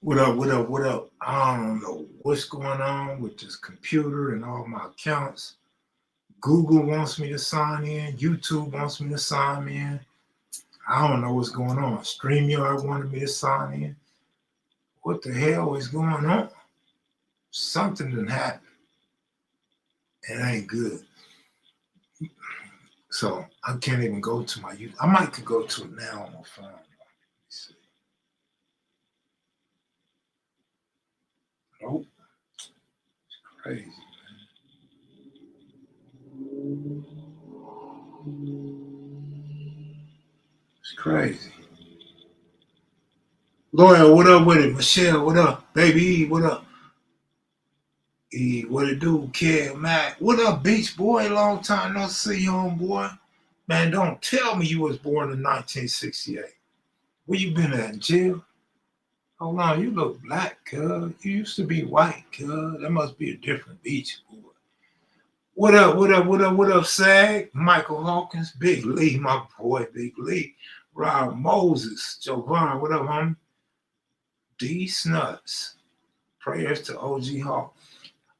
What up, what up, what up? I don't know what's going on with this computer and all my accounts. Google wants me to sign in. YouTube wants me to sign in. I don't know what's going on. StreamYard wanted me to sign in. What the hell is going on? Something didn't happen. It ain't good. So I can't even go to my YouTube. I might could go to it now on my phone. Let me see. Nope. It's crazy, man. It's crazy. Loyal, what up with it? Michelle, what up? Baby E, what up? E, what it do? Kev Mac, what up, Beach Boy? Long time no see you, homeboy. Man, don't tell me you was born in 1968. Where you been at, in jail? Hold on, you look black, cuz. You used to be white, cuz. That must be a different Beach Boy. What up, what up, what up, what up, Sag? Michael Hawkins, Big Lee, my boy, Big Lee. Rob Moses, Jovan, what up, homie? D Snuts. Prayers to OG Hawk.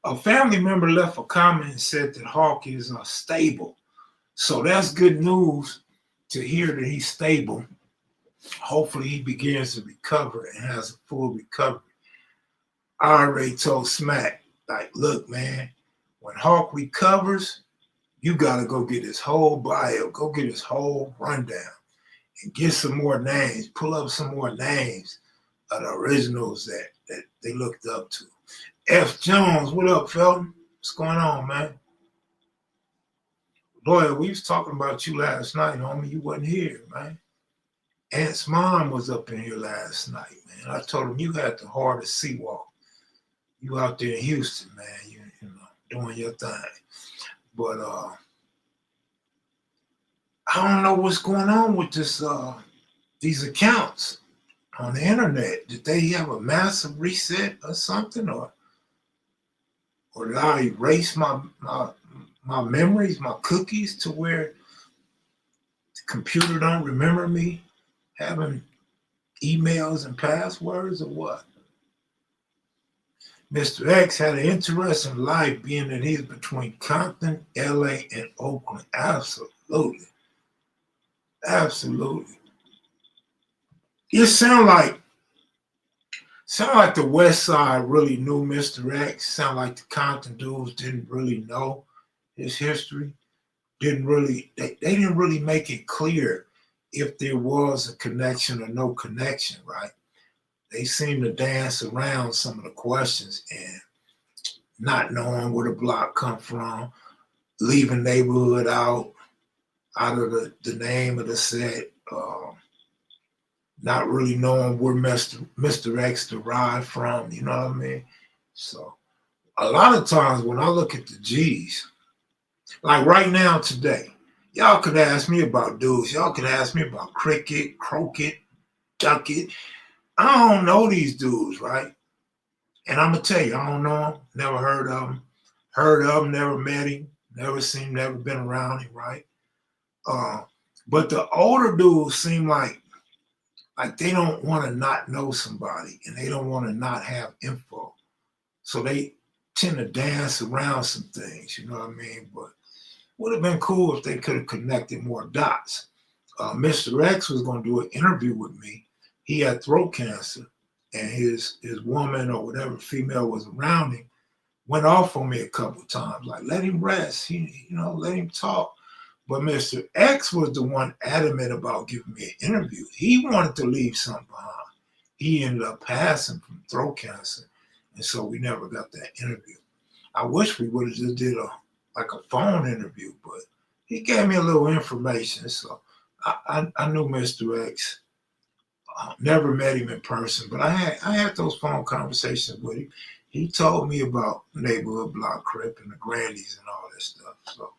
A family member left a comment and said that Hawk is stable. So that's good news to hear that he's stable. Hopefully he begins to recover and has a full recovery. I already told Smack, like, look, man, when Hawk recovers, you got to go get his whole bio, go get his whole rundown and get some more names, pull up some more names of the originals that they looked up to. F. Jones, what up, Felton? What's going on, man? Lawyer, we was talking about you last night, homie. You wasn't here, man. Aunt's mom was up in here last night, man. I told him you had the hardest seawalk. You out there in Houston, man. You know, doing your thing. But I don't know what's going on with this these accounts on the internet. Did they have a massive reset or something, or did I erase my memories, my cookies, to where the computer don't remember me having emails and passwords, or what? Mr. X had an interesting life, being that he's between Compton, LA, and Oakland. Absolutely. Absolutely. It sound like the West Side really knew Mr. X. Sound like the Compton dudes didn't really know his history. They didn't really make it clear if there was a connection or no connection, right? They seem to dance around some of the questions and not knowing where the block come from, leaving neighborhood out of the name of the set, not really knowing where Mr. X derived from, you know what I mean? So a lot of times when I look at the G's, like right now today, y'all could ask me about dudes. Y'all could ask me about Cricket, Crockett, Duckett. I don't know these dudes, right? And I'm gonna tell you, I don't know him, never heard of him. Heard of him, never met him, never seen him, never been around him, right? But the older dudes seem like they don't want to not know somebody and they don't want to not have info. So they tend to dance around some things, you know what I mean? But would have been cool if they could have connected more dots. Mr. X was going to do an interview with me. He had throat cancer, and his woman or whatever female was around him went off on me a couple of times, like, let him rest, let him talk. But Mr. X was the one adamant about giving me an interview. He wanted to leave something behind. He ended up passing from throat cancer, and so we never got that interview. I wish we would have just did a phone interview, but he gave me a little information, so I knew Mr. X. Never met him in person, but I had those phone conversations with him. He told me about neighborhood block Crip and the Grandies and all that stuff. So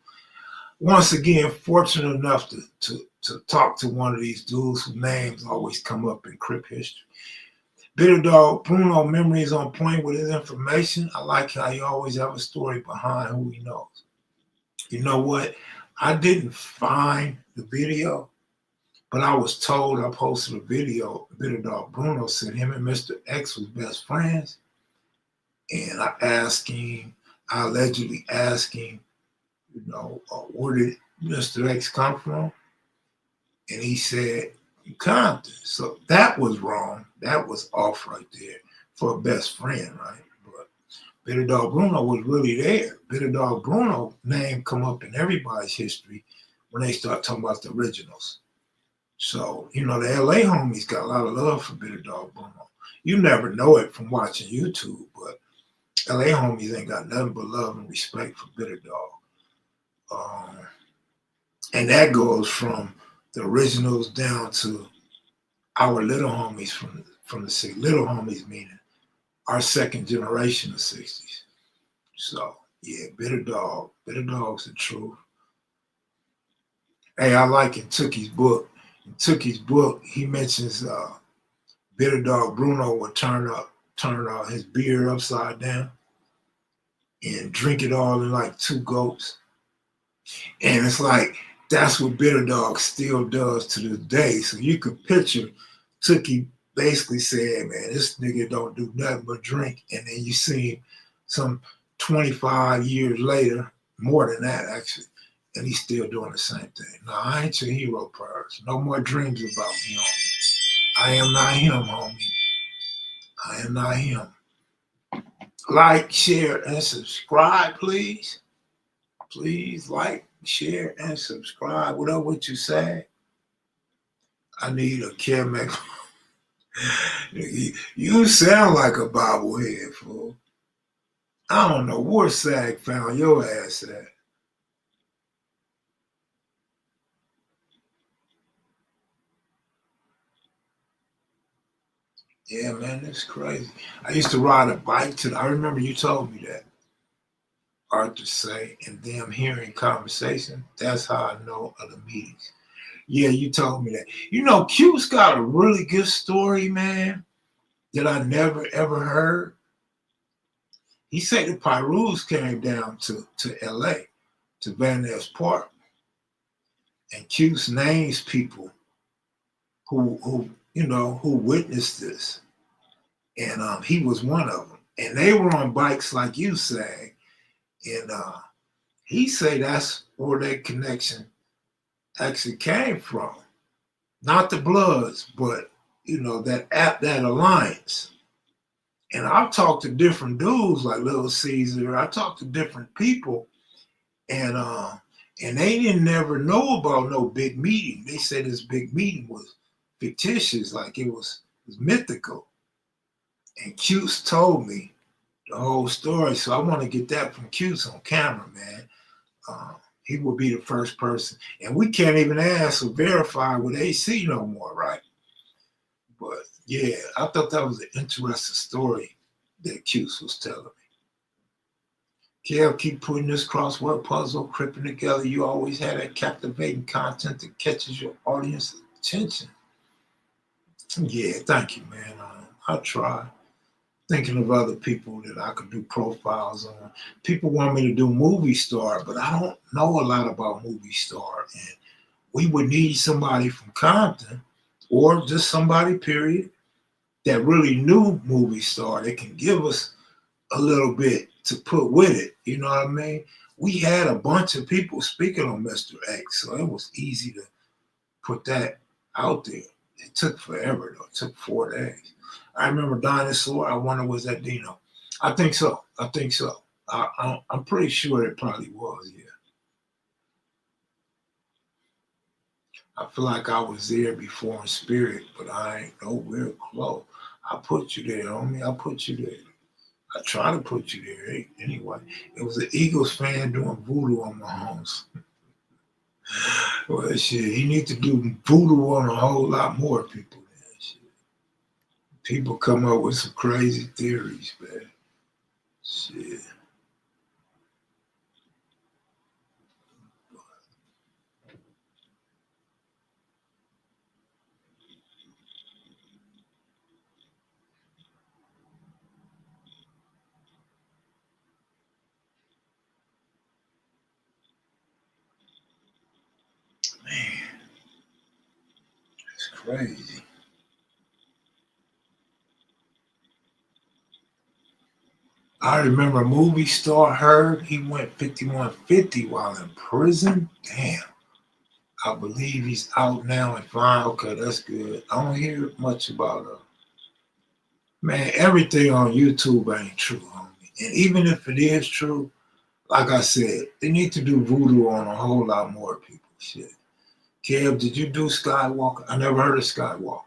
once again, fortunate enough to talk to one of these dudes whose names always come up in Crip history. Bit Dog Bruno, memories on point with his information. I like how he always have a story behind who he knows. You know what? I didn't find the video, But I was told, I posted a video, Bit Dog Bruno said him and Mr. X was best friends. And I allegedly asked him, where did Mr. X come from? And he said, Compton. So that was wrong. That was off right there for a best friend, right? But Bit Dog Bruno was really there. Bit Dog Bruno name come up in everybody's history when they start talking about the originals. So, the LA homies got a lot of love for Bit Dog Bruno. You never know it from watching YouTube, but LA homies ain't got nothing but love and respect for Bit Dog. And that goes from the originals down to our little homies from the city. Little homies meaning our second generation of 60s. So yeah, Bit Dog's the truth. Hey, I like in Tookie's book. In Tookie's book, he mentions Bit Dog Bruno would turn his beer upside down and drink it all in like 2 gulps. And it's like that's what Bit Dog still does to this day. So you could picture Tookie basically said, man, this nigga don't do nothing but drink. And then you see him some 25 years later, more than that actually, and he's still doing the same thing. No, I ain't your hero, Purge. No more dreams about me, homie. I am not him, homie. I am not him. Like, share, and subscribe, please. Please like, share, and subscribe. Whatever what you say. I need a Kev Mac. You sound like a bobblehead, fool. I don't know where SAG found your ass at. Yeah, man, that's crazy. I used to ride a bike I remember you told me that. Arthur say, and them hearing conversation, that's how I know of the meetings. Yeah, you told me that. Q's got a really good story, man, that I never ever heard. He said the Pyrus came down to LA, to Van Ness Park, and Q's names people who witnessed this. And he was one of them. And they were on bikes like you say. And he say that's where that connection actually came from. Not the Bloods, but that alliance. And I've talked to different dudes like Little Caesar. I talked to different people, and they didn't never know about no big meeting. They said this big meeting was fictitious, like it was mythical. And Cuse told me the whole story, so I want to get that from Cuse on camera, man. He will be the first person, and we can't even ask or verify with AC no more, right? But yeah, I thought that was an interesting story that Cuse was telling me. Kev, keep putting this crossword puzzle, cripping together. You always have that captivating content that catches your audience's attention. Yeah, thank you, man. I try. Thinking of other people that I could do profiles on. People want me to do movie star, but I don't know a lot about movie star. And we would need somebody from Compton or just somebody, period, that really knew movie star that can give us a little bit to put with it. You know what I mean? We had a bunch of people speaking on Mr. X, so it was easy to put that out there. It took forever, though. It took 4 days. I remember Dinosaur. I wonder, was that Dino? I think so. I'm pretty sure it probably was, yeah. I feel like I was there before in spirit, but I ain't nowhere close. I put you there, homie. I put you there. I try to put you there anyway. It was an Eagles fan doing voodoo on my homes. Well, shit, he needs to do voodoo on a whole lot more people. Man. Shit. People come up with some crazy theories, man. Shit. Man. crazy. I remember a movie star heard he went 5150 while in prison. Damn. I believe he's out now and fine. Okay, that's good. I don't hear much about man, everything on YouTube ain't true, homie. And even if it is true, like I said, they need to do voodoo on a whole lot more people. Shit. Kev, did you do Skywalker? I never heard of Skywalker.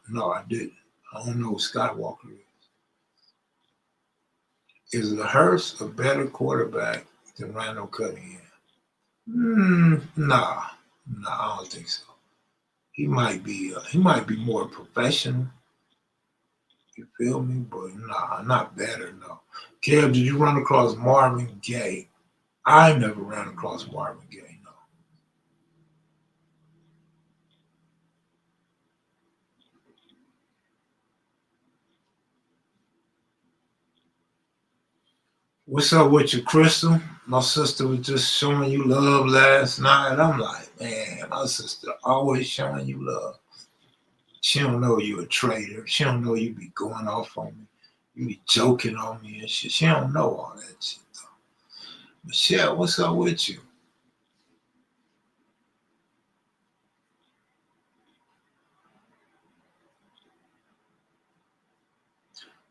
No, I didn't. I don't know who Skywalker is. Is Hurst a better quarterback than Randall Cunningham? Nah, I don't think so. He might be more professional. You feel me? But nah, not better. No. Kev, did you run across Marvin Gaye? I never ran across Marvin Gaye. No. What's up with you, Crystal? My sister was just showing you love last night. I'm like, man, my sister always showing you love. She don't know you a traitor. She don't know you be going off on me. You be joking on me and shit. She don't know all that shit though. Michelle, what's up with you?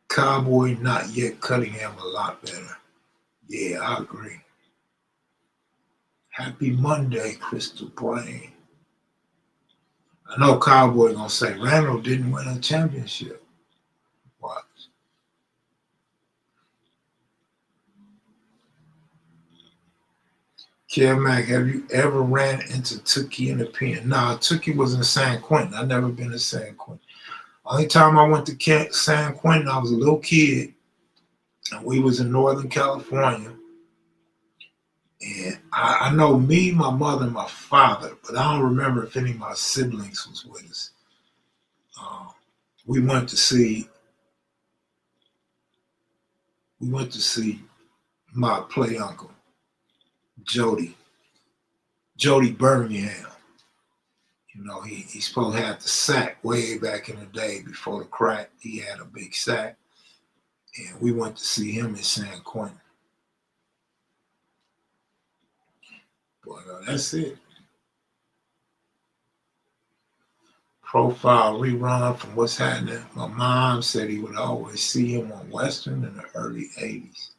Cowboy not yet Cunningham a lot better. Yeah, I agree. Happy Monday, Crystal Plain. I know Cowboy gonna say Randall didn't win a championship. Watch. Kev Mac, have you ever ran into Tookie in the pen? Nah, Tookie was in San Quentin. I never been to San Quentin. Only time I went to San Quentin, I was a little kid, and we was in Northern California. And I know me, my mother, and my father, but I don't remember if any of my siblings was with us. Uh, we went to see my play uncle, Jody Birmingham. You know, he's supposed to have the sack way back in the day before the crack. He had a big sack. And we went to see him in San Quentin. But that's it. Profile rerun from What's Happening. My mom said he would always see him on Western in the early 80s.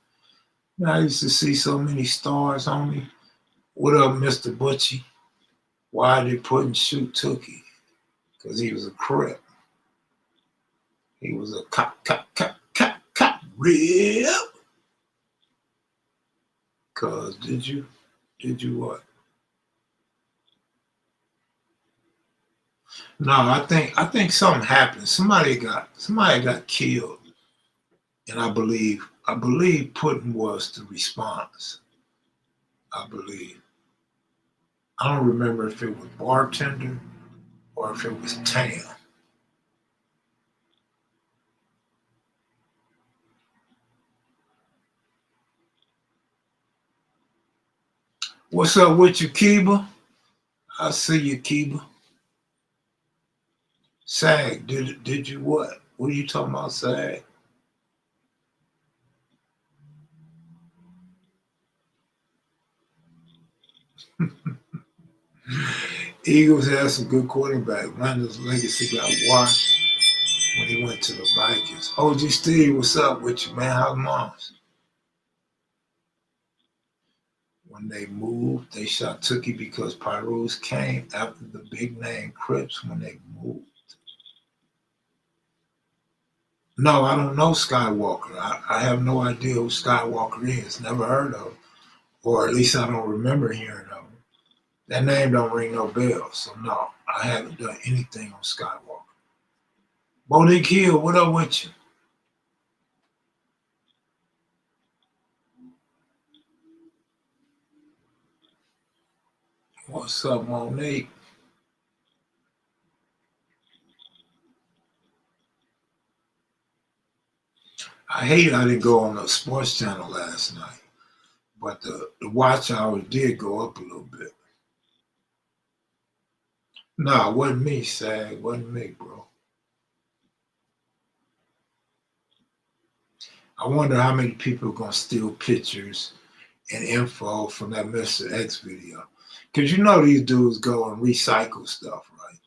You know, I used to see so many stars on me. What up, Mr. Butchie? Why they putting Shoot Tookie? Because he was a Crip. He was a cop, Rip. Because did you what? No, I think something happened. Somebody got killed, and I believe Putin was the response. I believe. I don't remember if it was bartender or if it was Tam. What's up with you, Kiba? I see you, Kiba. Sag, did you what? What are you talking about, Sag? Eagles had some good quarterback. Randall's legacy got washed when he went to the Vikings. OG Steve, what's up with you, man? How's moms? When they moved, they shot Tookie because Pyrus came after the big name Crips when they moved. No, I don't know Skywalker. I have no idea who Skywalker is. Never heard of him. Or at least I don't remember hearing of him. That name don't ring no bells. So no, I haven't done anything on Skywalker. Monique Hill, what up with you? What's up, Monique? I hate I didn't go on the sports channel last night, but the watch hours did go up a little bit. Nah, wasn't me, Sag. Wasn't me, bro. I wonder how many people are gonna steal pictures and info from that Mr. X video. Cause you know these dudes go and recycle stuff, right?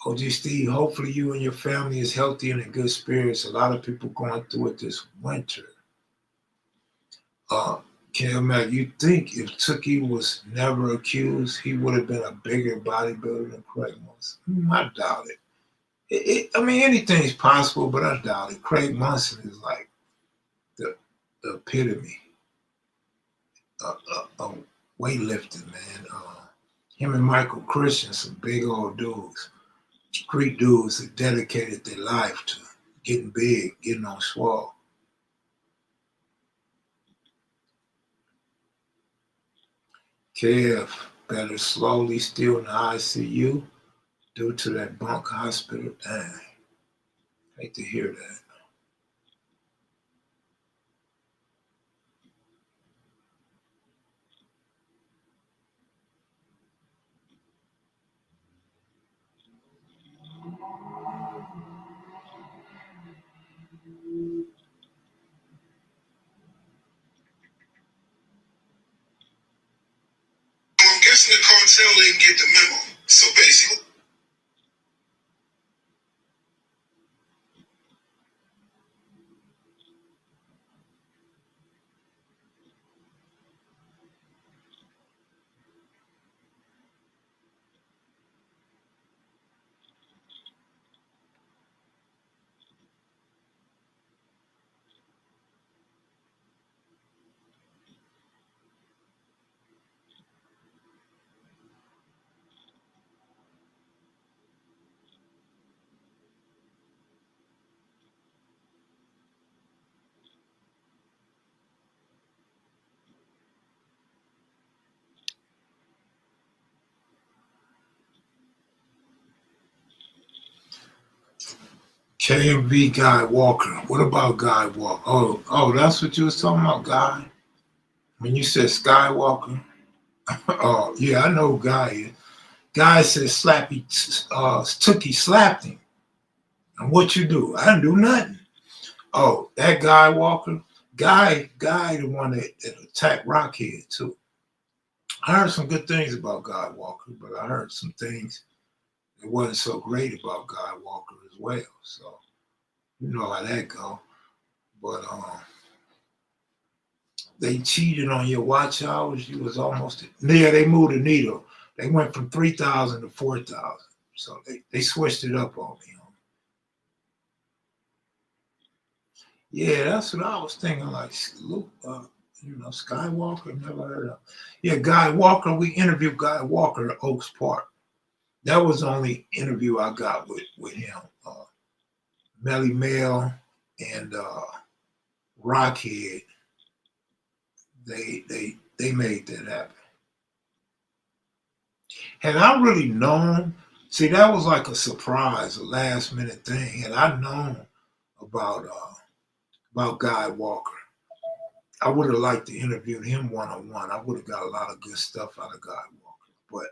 OG Steve, hopefully you and your family is healthy and in good spirits. A lot of people going through it this winter. Uh, Kev Mac, you think if Tookie was never accused, he would have been a bigger bodybuilder than Craig Munson? I doubt it. I mean, anything's possible, but I doubt it. Craig Munson is like the epitome of weightlifting, man. Him and Michael Christian, some big old dudes, street dudes that dedicated their life to getting big, getting on swole. Kev better slowly still in the ICU due to that bunk hospital. Dang, hate to hear that. I'm guessing the cartel didn't get the memo. So basically, KMV Guy Walker. What about Guy Walker? Oh, that's what you was talking about, Guy? When you said Skywalker? Oh, yeah, I know who Guy is. Guy said Tookie slapped him. And what you do? I didn't do nothing. Oh, that Guy Walker? Guy, the one that attacked Rockhead, too. I heard some good things about Guy Walker, but I heard some things that wasn't so great about Guy Walker as well. So, you know how that go. But they cheated on your watch hours. You was almost yeah. They moved the needle. They went from 3,000 to 4,000. So they switched it up on me. Yeah, that's what I was thinking. Like Luke, Skywalker. Never heard of. Yeah, Guy Walker. We interviewed Guy Walker at Oaks Park. That was the only interview I got with him. Melly Mel and Rockhead. They made that happen. Had I really known, see, that was like a surprise, a last minute thing. Had I known about Guy Walker, I would have liked to interview him one on one. I would have got a lot of good stuff out of Guy Walker. But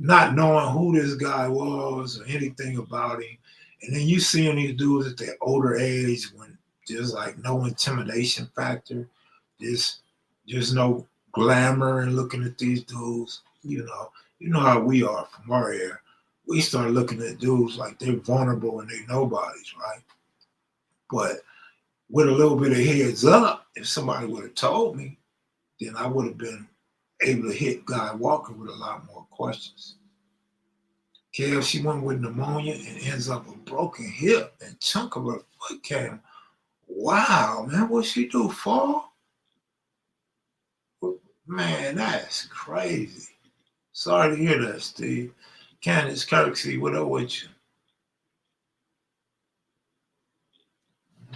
not knowing who this guy was or anything about him, and then you seeing these dudes at their older age when there's like no intimidation factor, there's no glamour in looking at these dudes. You know how we are from our era. We start looking at dudes like they're vulnerable and they nobodies, right? But with a little bit of heads up, if somebody would have told me, then I would have been able to hit Guy Walker with a lot more questions. Kev, she went with pneumonia and ends up a broken hip and chunk of her foot came. Wow, man, what she do, fall? Man, that's crazy. Sorry to hear that, Steve. Candace Kirksey, what up with you?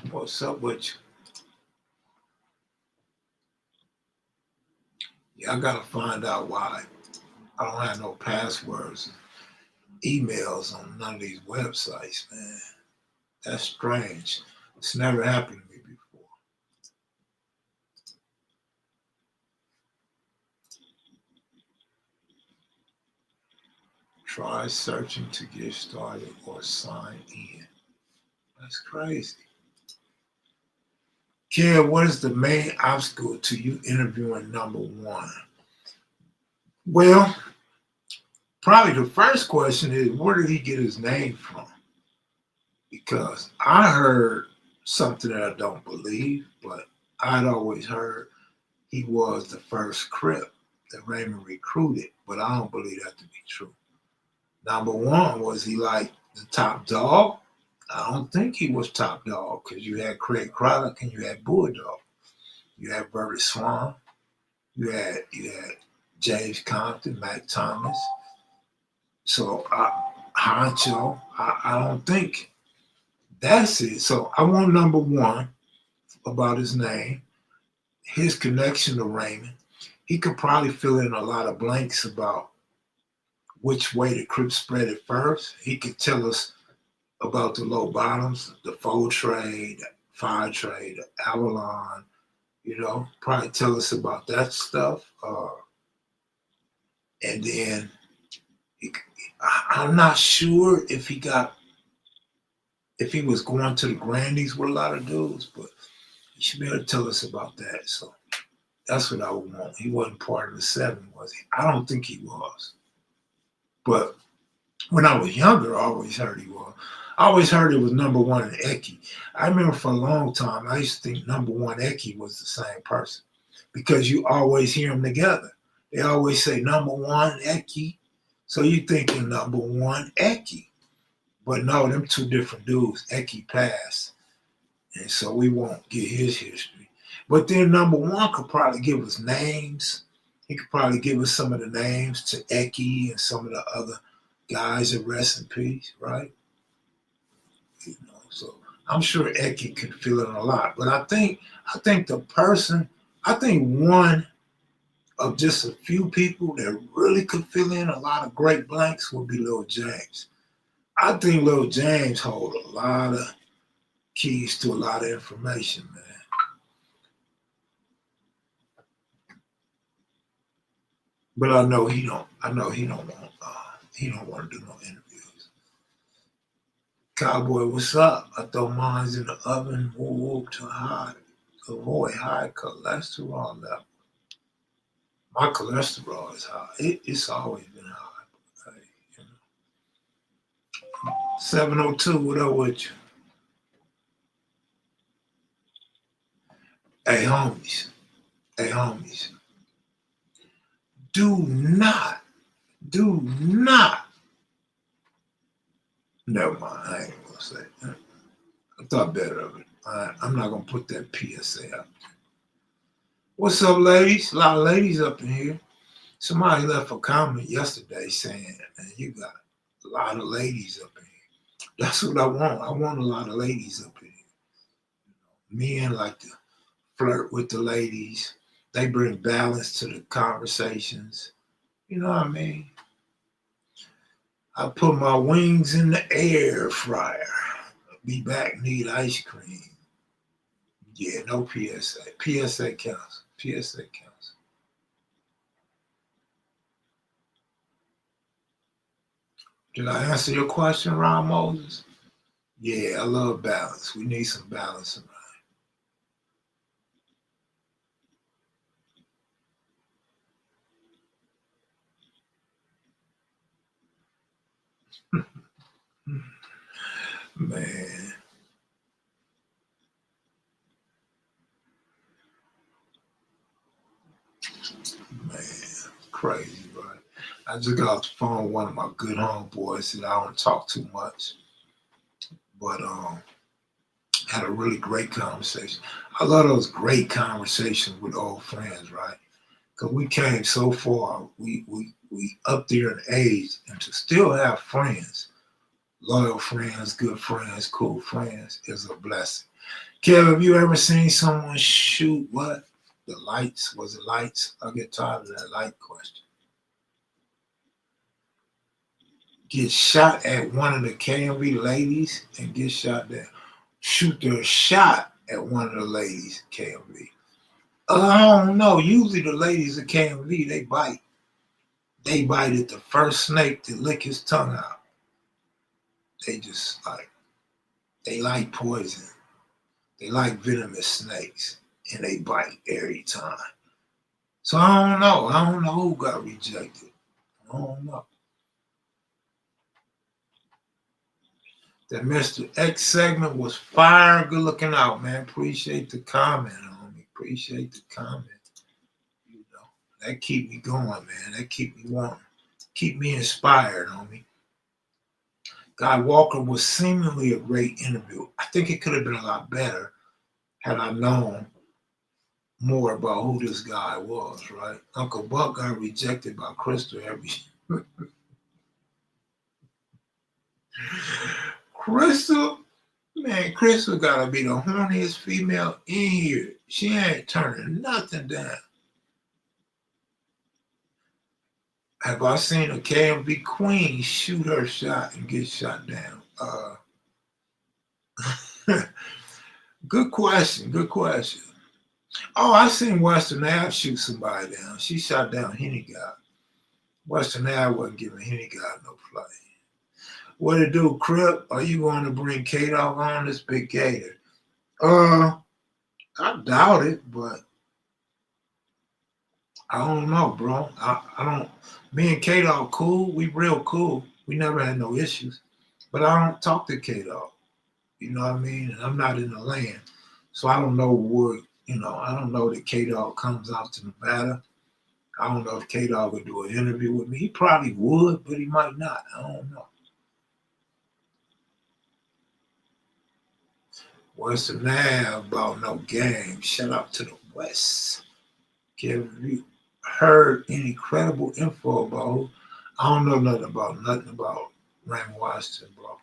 What's up with you? Yeah, I gotta find out why I don't have no passwords, emails on none of these websites, man. That's strange. It's never happened to me before. Try searching to get started or sign in. That's crazy. Kev, what is the main obstacle to you interviewing number one? Well, probably the first question is, where did he get his name from? Because I heard something that I don't believe, but I'd always heard he was the first Crip that Raymond recruited, but I don't believe that to be true. Number one, was he like the top dog? I don't think he was top dog because you had Craig Craddock and you had Bulldog. You had Burry Swan. You had James Compton, Mac Thomas. So Honcho, I don't think that's it. So I want number one about his name, his connection to Raymond. He could probably fill in a lot of blanks about which way the Crips spread it first. He could tell us about the low bottoms, the fold trade, the fire trade, the Avalon, probably tell us about that stuff. And then I'm not sure if he was going to the Grandies with a lot of dudes, but he should be able to tell us about that. So that's what I would want. He wasn't part of the seven, was he? I don't think he was. But when I was younger, I always heard he was. I always heard it was number one and Eki. I remember for a long time, I used to think number one Eki was the same person because you always hear them together. They always say number one Eki. So you thinking number one Eki. But no, them two different dudes. Eki passed. And so we won't get his history. But then number one could probably give us names. He could probably give us some of the names to Eki and some of the other guys that rest in peace, right? So I'm sure Eki could fill in a lot. But I think one of just a few people that really could fill in a lot of great blanks would be Lil James. I think Lil James holds a lot of keys to a lot of information, man. But I know he don't want to do no interviews. Cowboy, what's up? I throw mines in the oven, whoop to avoid high cholesterol level. My cholesterol is high. It's always been high. Hey, 702, what up with you? Hey, homies. Do not. Never mind. I ain't gonna say that. I thought better of it. I'm not gonna put that PSA up. What's up, ladies? A lot of ladies up in here. Somebody left a comment yesterday saying, man, you got a lot of ladies up in here. That's what I want. I want a lot of ladies up in here. Men like to flirt with the ladies. They bring balance to the conversations. You know what I mean? I put my wings in the air fryer. Be back, need ice cream. Yeah, no PSA. PSA counts. PSA counts. Did I answer your question, Ron Moses? Yeah, I love balance. We need some balance around. Man. Crazy, right? I just got off the phone with one of my good homeboys. Said I don't talk too much, but had a really great conversation. I love those great conversations with old friends, right? Because we came so far. We up there in age, and to still have friends, loyal friends, good friends, cool friends, is a blessing. Kev, have you ever seen someone shoot what? The lights? Was it lights? I get tired of that light question. Get shot at one of the KMV ladies and get shot there. Shoot their shot at one of the ladies, KMV. I don't know. Usually the ladies at KMV, they bite. They bited the first snake to lick his tongue out. They just they like poison. They like venomous snakes, and they bite every time. So I don't know. I don't know who got rejected. I don't know. That Mr. X segment was fire. Good looking out, man. Appreciate the comment, homie. Appreciate the comment. You know, that keep me going, man. That keep me wanting. Keep me inspired, homie. Guy Walker was seemingly a great interview. I think it could have been a lot better had I known more about who this guy was, right? Uncle Buck got rejected by Crystal every Crystal, man, Crystal gotta be the horniest female in here. She ain't turning nothing down. Have I seen a KMV queen shoot her shot and get shot down? Good question. Good question. Oh, I seen Western Ave shoot somebody down. She shot down Henny God. Western Ave wasn't giving Henny God no play. What it do, Crip? Are you going to bring K-Dog on this big gator? I doubt it, but I don't know, bro. I don't. Me and K-Dog cool. We real cool. We never had no issues. But I don't talk to K-Dog. You know what I mean? And I'm not in the land. So I don't know what, I don't know that K-Dog comes out to Nevada. I don't know if K-Dog would do an interview with me. He probably would, but he might not. I don't know. Western Ave about no game. Shout out to the West. Have you heard any credible info about who? I don't know nothing about Raymond Washington, bro.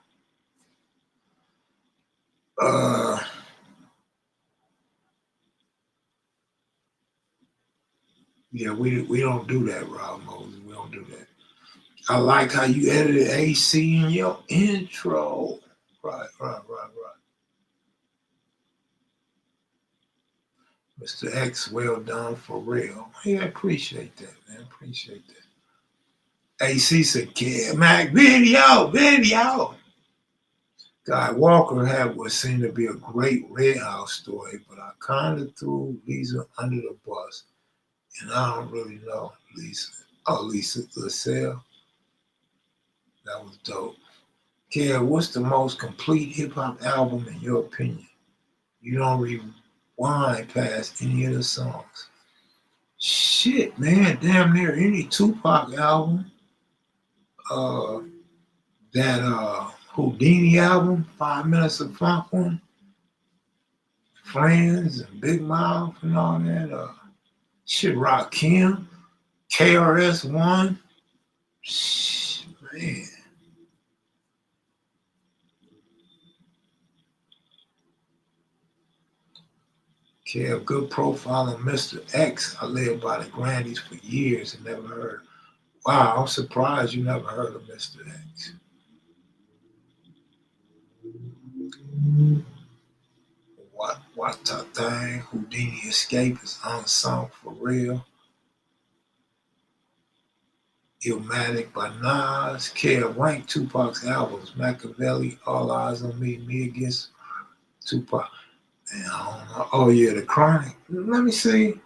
Yeah, we don't do that, Rob Moses. We don't do that. I like how you edited AC in your intro. Right. Mr. X, well done for real. Yeah, I appreciate that, man. Appreciate that. AC said, Kev Mac, video. Guy Walker had what seemed to be a great Red House story, but I kind of threw Lisa under the bus, and I don't really know Lisa. Oh, Lisa LaSalle. That was dope. Kev, what's the most complete hip hop album in your opinion? You don't rewind past any of the songs. Shit, man, damn near any Tupac album. That Houdini album, 5 Minutes of Funk one, Friends and Big Mouth and all that. Shit, Rakim, KRS One. Shit, man. Kev, good profile on Mr. X. I lived by the Grandies for years and never heard. Wow, I'm surprised you never heard of Mr. X. What the thing? Houdini Escape is unsung for real. Illmatic by Nas. Kev, rank Tupac's albums. Machiavelli, All Eyes on Me, Me Against Tupac. Man, I don't know. Oh yeah, The Chronic. Let me see.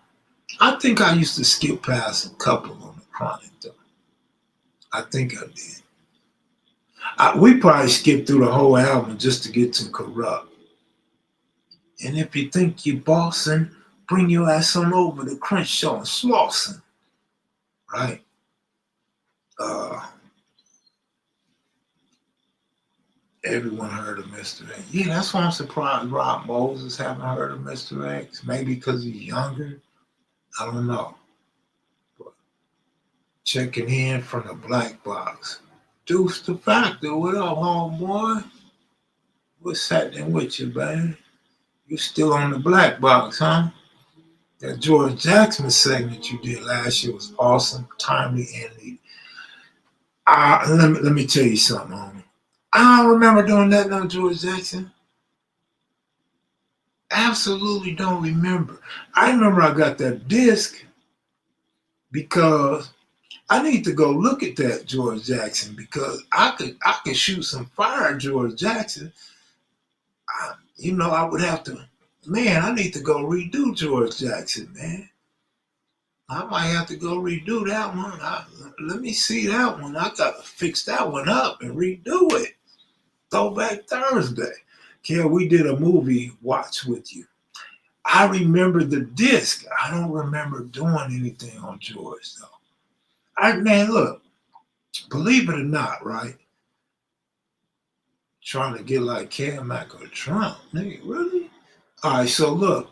I think I used to skip past a couple on The Chronic though. I think I did. We probably skipped through the whole album just to get to Corrupt. And if you think you're bossing, bring your ass on over to Crenshaw and Slauson. Right? Everyone heard of Mr. X. Yeah, that's why I'm surprised Rob Moses haven't heard of Mr. X. Maybe because he's younger. I don't know. But checking in from the black box. Deuce the Factor, what up, homeboy? What's happening with you, man? You still on the black box, huh? That George Jackson segment you did last year was awesome, timely, and neat. Let me tell you something, homie. I don't remember doing that on George Jackson. Absolutely don't remember. I remember I got that disc because I need to go look at that George Jackson because I could shoot some fire at George Jackson. I would have to, man, I need to go redo George Jackson, man. I might have to go redo that one. Let me see that one. I got to fix that one up and redo it. Throwback Thursday. Kev, we did a movie watch with you. I remember the disc. I don't remember doing anything on George, though. Man, look, believe it or not, right? Trying to get like Kev Mac or Trump. Nigga, really? All right, so look,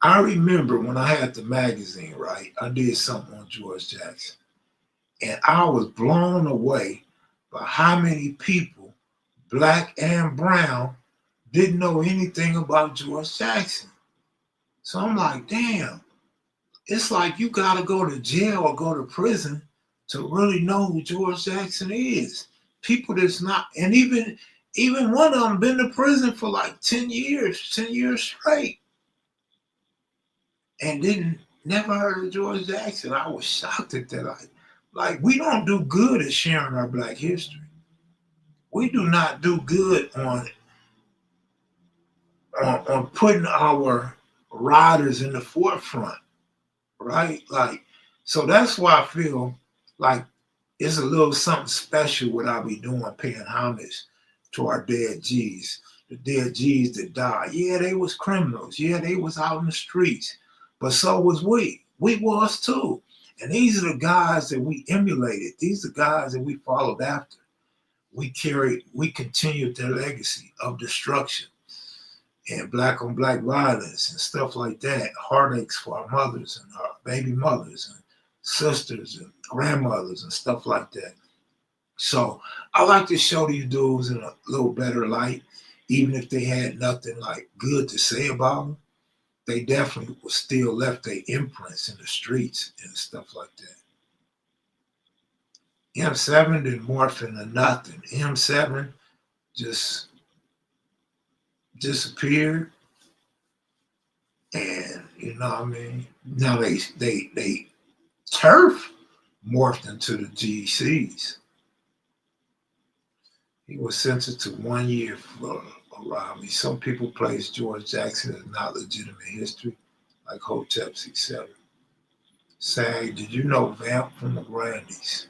I remember when I had the magazine, right? I did something on George Jackson. And I was blown away by how many people, black and brown, didn't know anything about George Jackson. So I'm like, damn, it's like you got to go to jail or go to prison to really know who George Jackson is. People that's not, and even one of them been to prison for like 10 years straight, and didn't never heard of George Jackson. I was shocked at that. Like we don't do good at sharing our black history. We do not do good on putting our riders in the forefront, right? Like, so that's why I feel like it's a little something special what I be doing, paying homage to our dead G's, the dead G's that died. Yeah, they was criminals. Yeah, they was out in the streets, but so was we. We was too. And these are the guys that we emulated. These are the guys that we followed after. We continued their legacy of destruction and black on black violence and stuff like that. Heartaches for our mothers and our baby mothers and sisters and grandmothers and stuff like that. So I like to show these dudes in a little better light, even if they had nothing like good to say about them. They definitely was still left their imprints in the streets and stuff like that. M7 didn't morph into nothing. M7 just disappeared, and you know what I mean. Now they turf morphed into the GCs. He was sentenced to 1 year for a robbery. Some people place George Jackson as not legitimate history, like Hotep 67. Sag, did you know Vamp from the Grandies?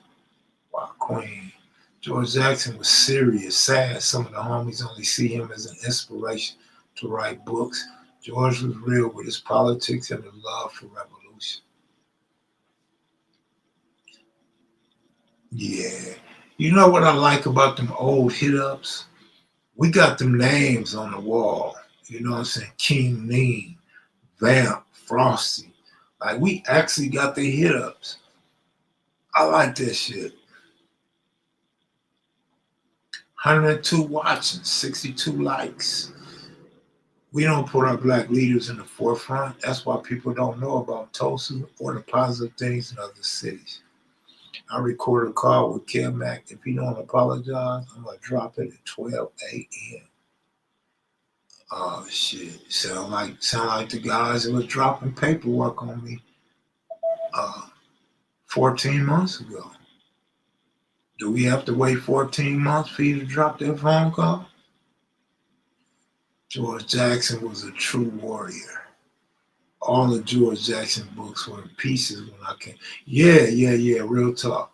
Wow, Queen. George Jackson was serious, sad. Some of the homies only see him as an inspiration to write books. George was real with his politics and the love for revolution. Yeah. You know what I like about them old hit-ups? We got them names on the wall. You know what I'm saying? King Neem, Vamp, Frosty. Like, we actually got the hit-ups. I like that shit. 102 watching, 62 likes. We don't put our black leaders in the forefront. That's why people don't know about Tulsa or the positive things in other cities. I recorded a call with Kev Mac. If he don't apologize, I'm gonna drop it at 12 a.m. Oh shit! Sound like the guys that was dropping paperwork on me 14 months ago. Do we have to wait 14 months for you to drop that phone call? George Jackson was a true warrior. All the George Jackson books were in pieces when I came. Yeah, real talk.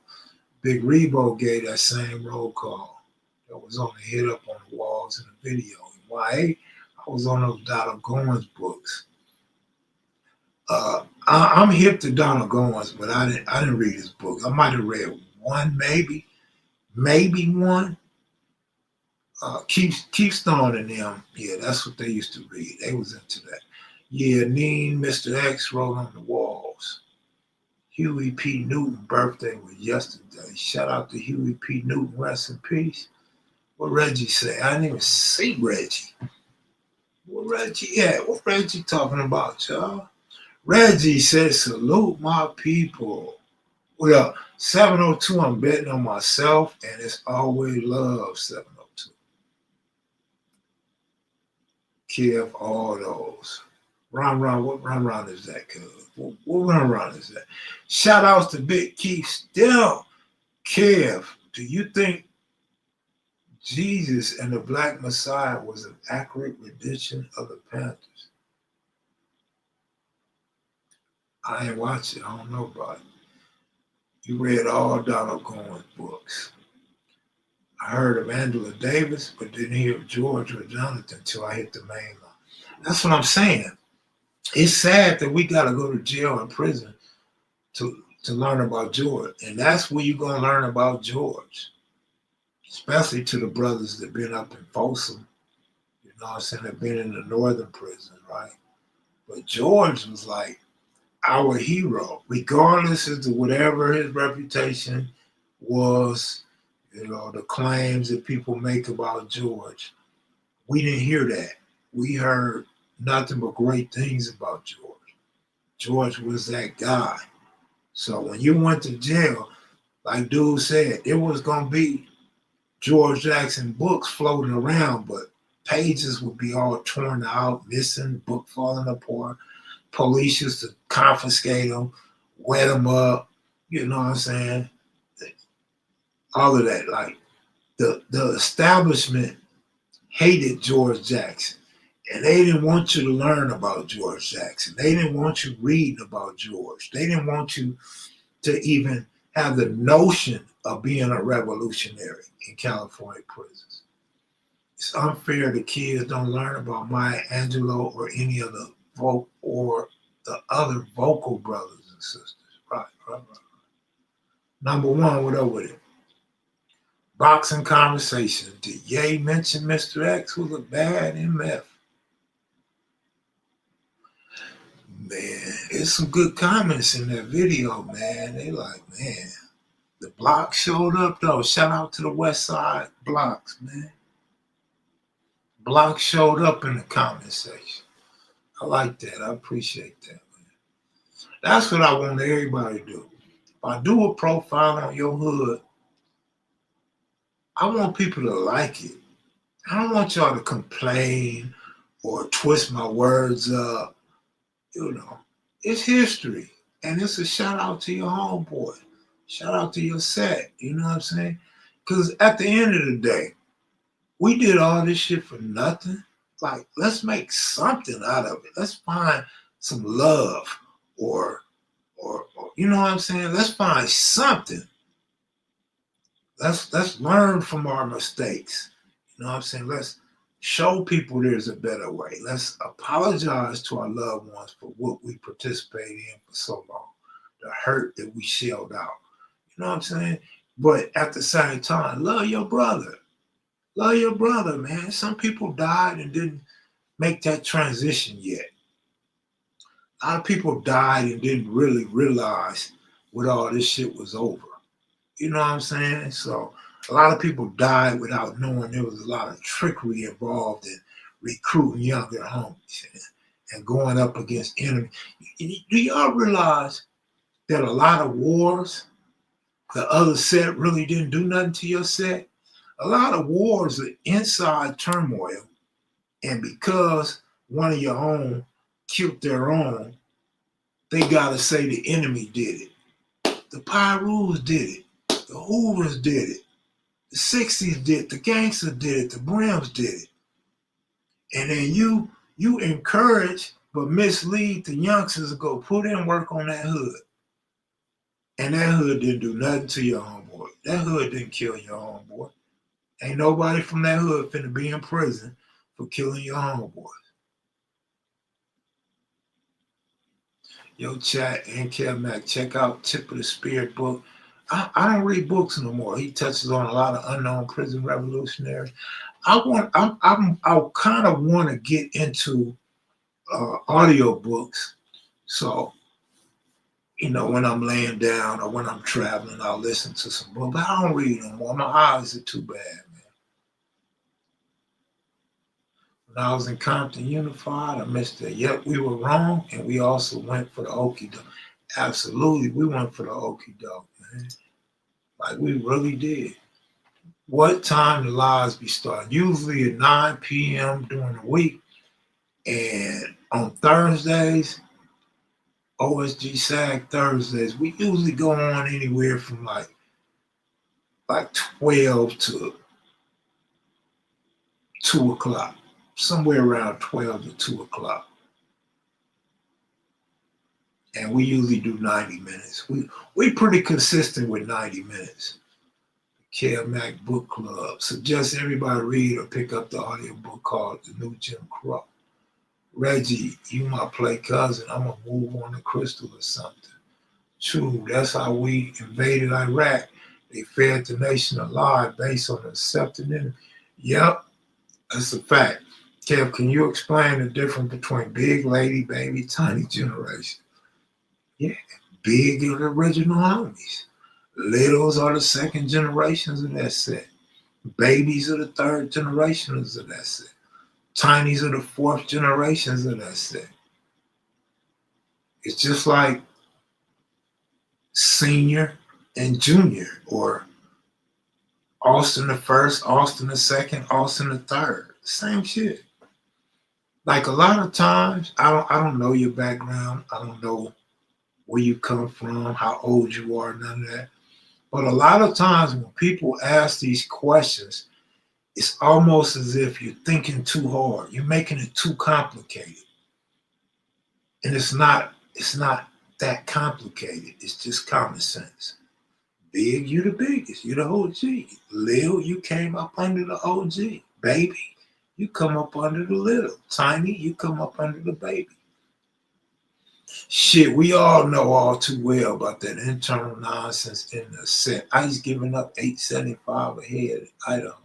Big Rebo gave that same roll call that was on the hit up on the walls in the video. Why? I was on those Donald Goins books. I'm hip to Donald Goins, but I didn't read his book. I might have read one, maybe one. Keystone and them, yeah, that's what they used to read. They was into that. Yeah, Neen, Mr. X wrote on the walls. Huey P. Newton birthday was yesterday. Shout out to Huey P. Newton, rest in peace. What Reggie say? I didn't even see Reggie. What Reggie at? What Reggie talking about, y'all? Reggie said, salute my people. Well, 702, I'm betting on myself, and it's always love, 702. Kev, all those. What run is that, cuz? What run is that? Shout outs to Big Keith still. Kev, do you think Jesus and the Black Messiah was an accurate rendition of the Panthers? I ain't watch it. I don't know about it. You read all Donald Cohen's books. I heard of Angela Davis, but didn't hear of George or Jonathan until I hit the main line. That's what I'm saying. It's sad that we got to go to jail and prison to learn about George. And that's where you're going to learn about George, especially to the brothers that been up in Folsom, you know what I'm saying, that been in the northern prison, right? But George was like our hero, regardless of whatever his reputation was, you know, the claims that people make about George. We didn't hear that. We heard nothing but great things about George. George was that guy. So when you went to jail, like dude said, it was going to be George Jackson books floating around, but pages would be all torn out, missing, book falling apart. Police used to confiscate them, wet them up, you know what I'm saying? All of that. Like the establishment hated George Jackson. And they didn't want you to learn about George Jackson. They didn't want you reading about George. They didn't want you to even have the notion of being a revolutionary in California prisons. It's unfair the kids don't learn about Maya Angelou or any of the other vocal brothers and sisters. Right. Number one, what up with it? Boxing conversation. Did Ye mention Mr. X was a bad MF? Man, there's some good comments in that video, man. They like, man, the block showed up though. Shout out to the West Side blocks, man. Block showed up in the comment section. I like that. I appreciate that, man. That's what I want everybody to do. If I do a profile on your hood, I want people to like it. I don't want y'all to complain or twist my words up. You know, it's history. And it's a shout out to your homeboy. Shout out to your set. You know what I'm saying? Because at the end of the day, we did all this shit for nothing. Like, let's make something out of it. Let's find some love or you know what I'm saying? Let's find something. Let's learn from our mistakes. You know what I'm saying? Let's show people there's a better way. Let's apologize to our loved ones for what we participated in for so long, the hurt that we shelled out. You know what I'm saying? But at the same time, love your brother. Love your brother, man. Some people died and didn't make that transition yet. A lot of people died and didn't really realize what all this shit was over. You know what I'm saying? So a lot of people died without knowing there was a lot of trickery involved in recruiting younger homies and going up against enemies. Do y'all realize that a lot of wars, the other set really didn't do nothing to your set? A lot of wars are inside turmoil, and because one of your own killed their own, they gotta say the enemy did it. The Pyrus did it. The Hoovers did it. The 60s did it. The gangsters did it. The Brims did it. And then you encourage but mislead the youngsters to go put in work on that hood. And that hood didn't do nothing to your homeboy. That hood didn't kill your homeboy. Ain't nobody from that hood finna be in prison for killing your homeboy. Yo, chat and Kev Mac, check out Tip of the Spirit book. I don't read books no more. He touches on a lot of unknown prison revolutionaries. I kind of want to get into audio books. So, you know, when I'm laying down or when I'm traveling, I'll listen to some books. But I don't read no more. My eyes are too bad, man. When I was in Compton Unified, I missed it. Yep, we were wrong, and we also went for the okie doke. Absolutely, we went for the okie doke, man. Like we really did. What time the lives be starting? Usually at 9 p.m. during the week, and On Thursdays, OSG SAG Thursdays, we usually go on anywhere from like 12 to 2 o'clock, somewhere around 12 to 2 o'clock. And we usually do 90 minutes. We pretty consistent with 90 minutes. Kev Mac Book Club. Suggest everybody read or pick up the audio book called The New Jim Crow. Reggie, you my play cousin. I'm going to move on to Crystal or something. True, that's how we invaded Iraq. They fed the nation a lie based on accepting it. Yep, that's a fact. Kev, can you explain the difference between big lady, baby, tiny generation? Yeah, big are the original homies. Littles are the second generations of that set. Babies are the third generations of that set. Tinies are the fourth generations of that set. It's just like senior and junior, or Austin the first, Austin the second, Austin the third. Same shit. Like a lot of times, I don't know your background. I don't know where you come from, how old you are, none of that. But a lot of times when people ask these questions, it's almost as if you're thinking too hard. You're making it too complicated. And it's not that complicated. It's just common sense. Big, you the biggest. You the OG. Lil, you came up under the OG. Baby, you come up under the little. Tiny, you come up under the baby. Shit, we all know all too well about that internal nonsense in the set. Ice giving up $8.75 a head in Idaho.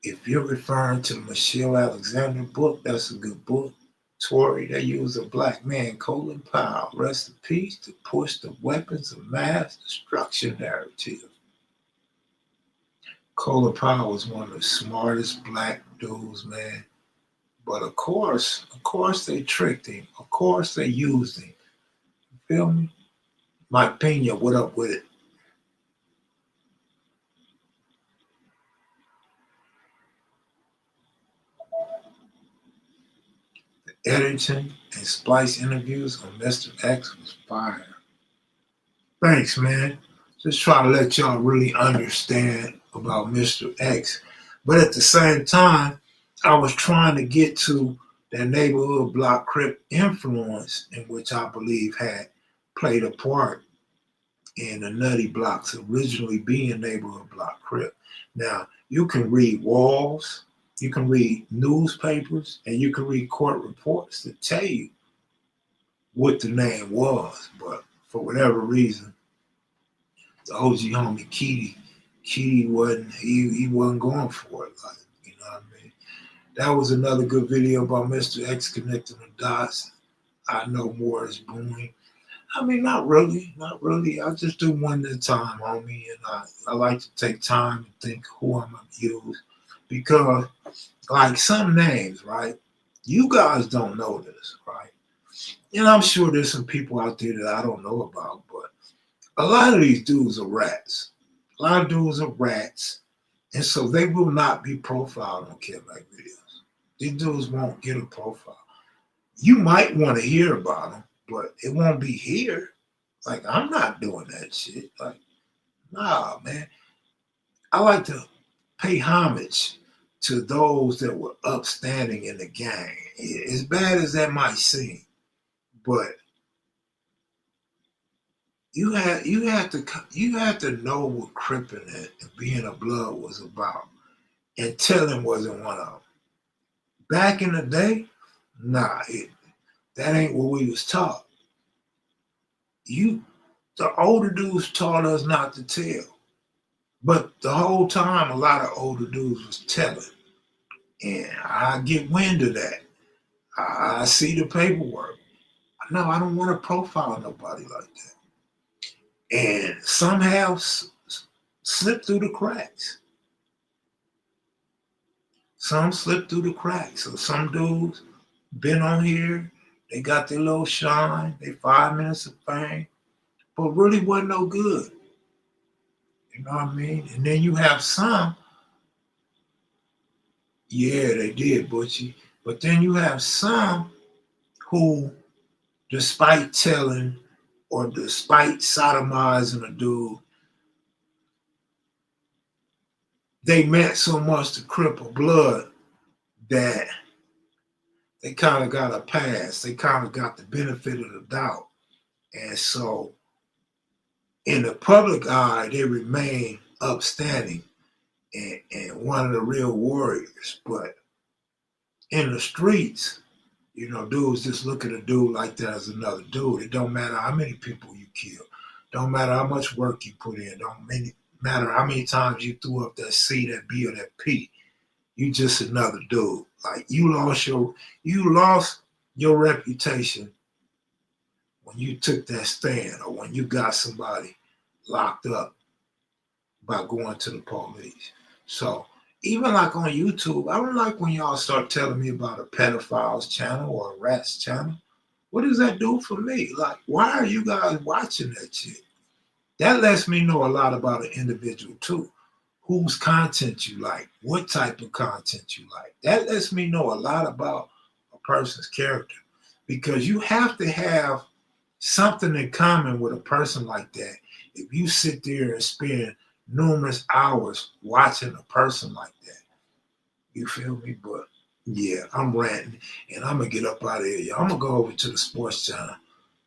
If you're referring to the Michelle Alexander book, that's a good book. Tory, they use a black man, Colin Powell, rest in peace, to push the weapons of mass destruction narrative. Colin Powell was one of the smartest black dudes, man. But of course they tricked him. Of course they used him. You feel me? Mike Pena, what up with it? The editing and splice interviews on Mr. X was fire. Thanks, man. Just try to let y'all really understand about Mr. X. But at the same time, I was trying to get to that neighborhood block Crip influence, in which I believe had played a part in the Nutty Blocks originally being neighborhood block Crip. Now, you can read walls, you can read newspapers, and you can read court reports that tell you what the name was. But for whatever reason, the OG homie Keedy wasn't going for it. Like, you know what I mean? That was another good video about Mr. X connecting the dots. I know more is brewing. I mean, not really. I just do one at a time, homie. And I like to take time and think who I'm going to use. Because, like some names, right? You guys don't know this, right? And I'm sure there's some people out there that I don't know about, but a lot of these dudes are rats. And so they will not be profiled on Kev Mac videos. These dudes won't get a profile. You might want to hear about them, but it won't be here. Like, I'm not doing that shit. Like, nah, man. I like to pay homage to those that were upstanding in the gang. As bad as that might seem, but you had to know what cripping it and being a blood was about, and telling wasn't one of them. Back in the day, nah, that ain't what we was taught. The older dudes taught us not to tell, but the whole time a lot of older dudes was telling, and I get wind of that. I see the paperwork. No, I don't want to profile nobody like that. And somehow slip through the cracks. Some slip through the cracks. So some dudes been on here, they got their little shine, they 5 minutes of fame, but really wasn't no good. You know what I mean? And then you have some, yeah, they did, Butchie. But then you have some who, despite telling or despite sodomizing a dude, they meant so much to Crip or Blood that they kind of got a pass. They kind of got the benefit of the doubt. And so in the public eye, they remain upstanding and one of the real warriors. But in the streets, you know, dudes just look at a dude like that as another dude. It don't matter how many people you kill. Don't matter how much work you put in. Don't matter how many times you threw up that C, that B, or that P. You just another dude. Like you lost your reputation when you took that stand or when you got somebody locked up by going to the police. So even like on YouTube, I don't like when y'all start telling me about a pedophile's channel or a rat's channel. What does that do for me? Like, why are you guys watching that shit? That lets me know a lot about an individual too. Whose content you like, what type of content you like. That lets me know a lot about a person's character because you have to have something in common with a person like that. If you sit there and spend numerous hours watching a person like that, you feel me? But yeah, I'm ranting and I'm gonna get up out of here. I'm gonna go over to the sports channel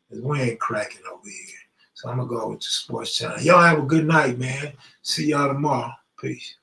because we ain't cracking over here. So I'm gonna go over to sports channel. Y'all have a good night, man. See y'all tomorrow. Peace.